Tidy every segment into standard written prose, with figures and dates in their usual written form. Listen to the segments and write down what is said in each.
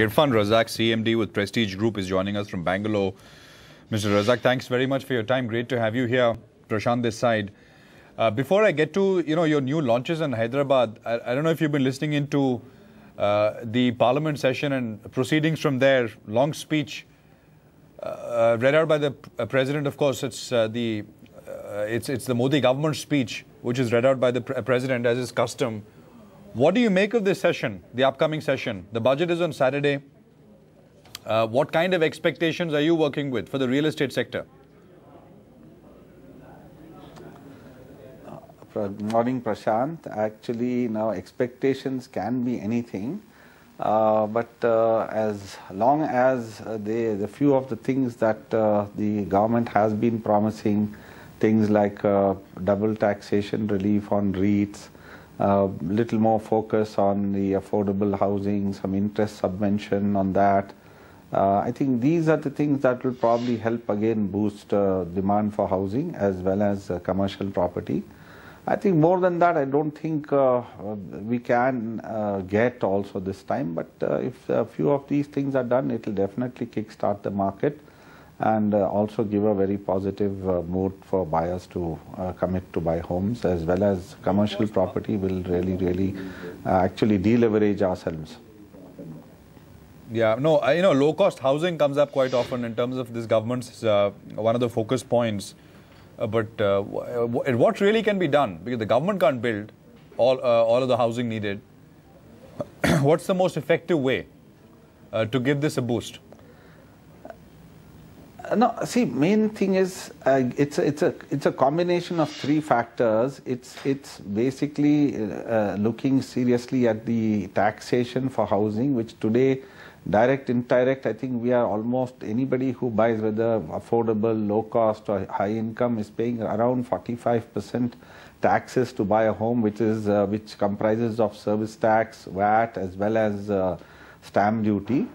Irfan Razack, CMD with Prestige Group, is joining us from Bangalore. Mr. Razack, thanks very much for your time. Great to have you here. Prashant this side. Before I get to your new launches in Hyderabad, I don't know if you've been listening into the Parliament session and proceedings from there. Long speech read out by the President. Of course, it's the Modi government speech, which is read out by the President as is custom. What do you make of this session, the upcoming session? The budget is on Saturday. What kind of expectations are you working with for the real estate sector? Good morning, Prashant. Actually, now expectations can be anything, but as long as the few of the things that the government has been promising, things like double taxation relief on REITs, little more focus on the affordable housing, some interest subvention on that. I think these are the things that will probably help again boost demand for housing as well as commercial property. I think more than that, I don't think we can get also this time. But if a few of these things are done, it will definitely kickstart the market and also give a very positive mood for buyers to commit to buy homes, as well as commercial property will really actually deleverage ourselves. Yeah, no, low-cost housing comes up quite often in terms of this government's one of the focus points. But what really can be done? Because the government can't build all of the housing needed. What's the most effective way to give this a boost? No, see, main thing is it's a combination of three factors. It's basically looking seriously at the taxation for housing, which today, direct, indirect, I think we are almost anybody who buys, whether affordable, low cost or high income, is paying around 45% taxes to buy a home, which comprises of service tax, VAT, as well as stamp duty.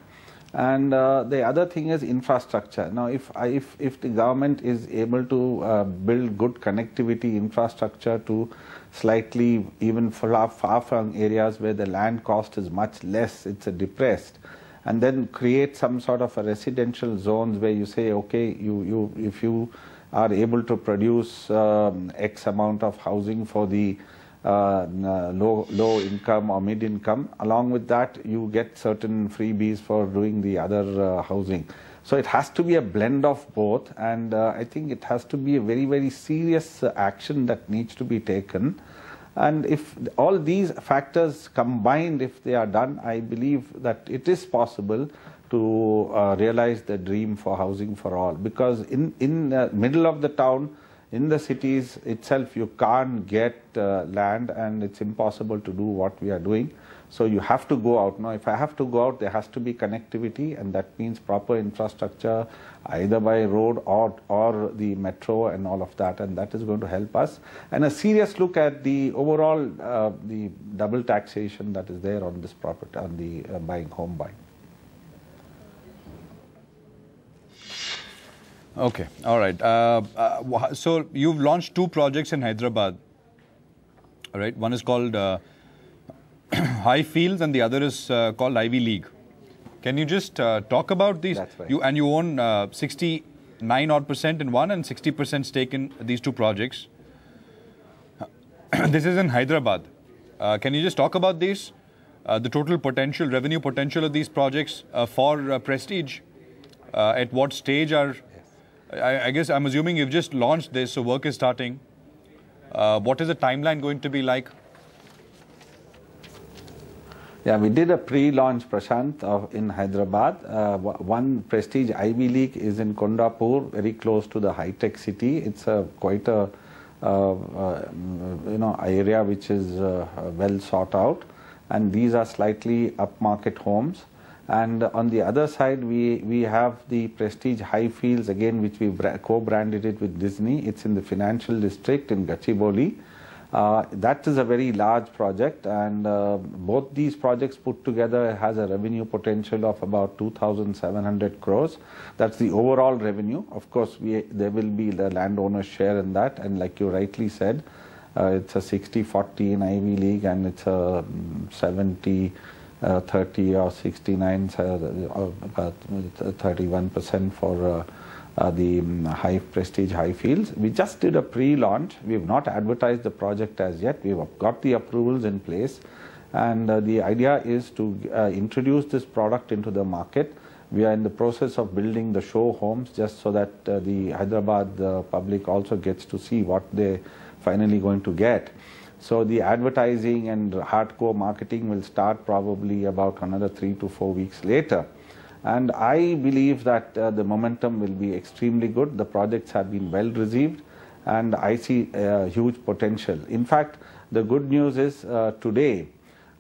And the other thing is infrastructure. Now, if the government is able to build good connectivity infrastructure to slightly even far-flung areas where the land cost is much less, it's depressed, and then create some sort of a residential zones where you say, okay, if you are able to produce X amount of housing for the low income or mid income, along with that you get certain freebies for doing the other housing. So it has to be a blend of both, and I think it has to be a very serious action that needs to be taken. And if all these factors combined, if they are done, I believe that it is possible to realize the dream for housing for all. Because in the middle of the town, in the cities itself, you can't get land, and it's impossible to do what we are doing. So you have to go out. Now, if I have to go out, there has to be connectivity, and that means proper infrastructure, either by road or the metro and all of that, and that is going to help us. And a serious look at the overall the double taxation that is there on this property, on the home buying. Okay, all right. So you've launched two projects in Hyderabad, all right? One is called High Fields and the other is called Ivy League. Can you just talk about these? That's right. You own 69% in one and 60% stake in these two projects. This is in Hyderabad. Can you just talk about these? The total potential, revenue potential of these projects for Prestige? At what stage are... I guess I'm assuming you've just launched this, so work is starting. What is the timeline going to be like? Yeah, we did a pre-launch, Prashant, in Hyderabad. One Prestige Ivy League is in Kondapur, very close to the high-tech city. It's quite a area which is well sought out, and these are slightly upmarket homes. And on the other side, we have the Prestige High Fields, again, which we co-branded it with Disney. It's in the financial district in Gachibowli. That is a very large project, and both these projects put together has a revenue potential of about 2,700 crores. That's the overall revenue. Of course, there will be the landowner's share in that, and like you rightly said, it's a 60-40 in Ivy League, and it's a 70 30 or 69, about 31% for the high prestige high fields. We just did a pre-launch. We have not advertised the project as yet. We have got the approvals in place, and the idea is to introduce this product into the market. We are in the process of building the show homes just so that the Hyderabad public also gets to see what they're finally going to get. So the advertising and hardcore marketing will start probably about another 3 to 4 weeks later. And I believe that the momentum will be extremely good. The projects have been well received, and I see huge potential. In fact, the good news is today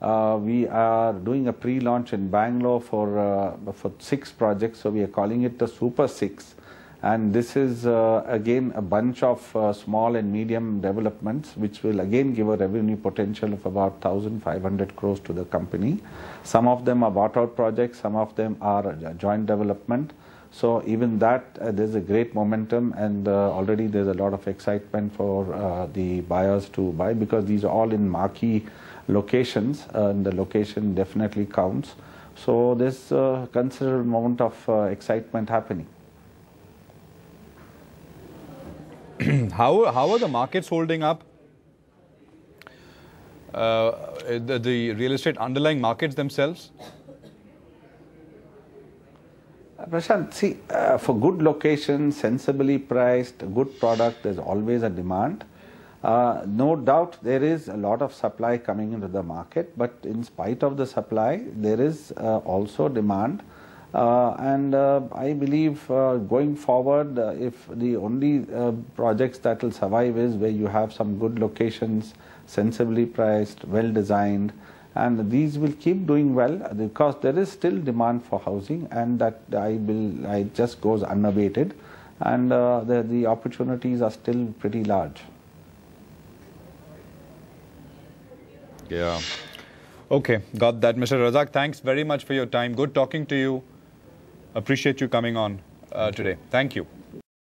we are doing a pre-launch in Bangalore for 6 projects. So we are calling it the Super 6. And this is again a bunch of small and medium developments, which will again give a revenue potential of about 1,500 crores to the company. Some of them are bought out projects, some of them are joint development. So even that, there's a great momentum, and already there's a lot of excitement for the buyers to buy, because these are all in marquee locations, and the location definitely counts. So there's a considerable amount of excitement happening. How are the markets holding up? The real estate underlying markets themselves? Prashant, see, for good location, sensibly priced, good product, there's always a demand. No doubt there is a lot of supply coming into the market, but in spite of the supply, there is also demand. And I believe going forward, if the only projects that will survive is where you have some good locations, sensibly priced, well designed, and these will keep doing well because there is still demand for housing, and that I just goes unabated, and the opportunities are still pretty large. Yeah. Okay, got that. Mr. Razack, thanks very much for your time. Good talking to you. Appreciate you coming on today. Thank you.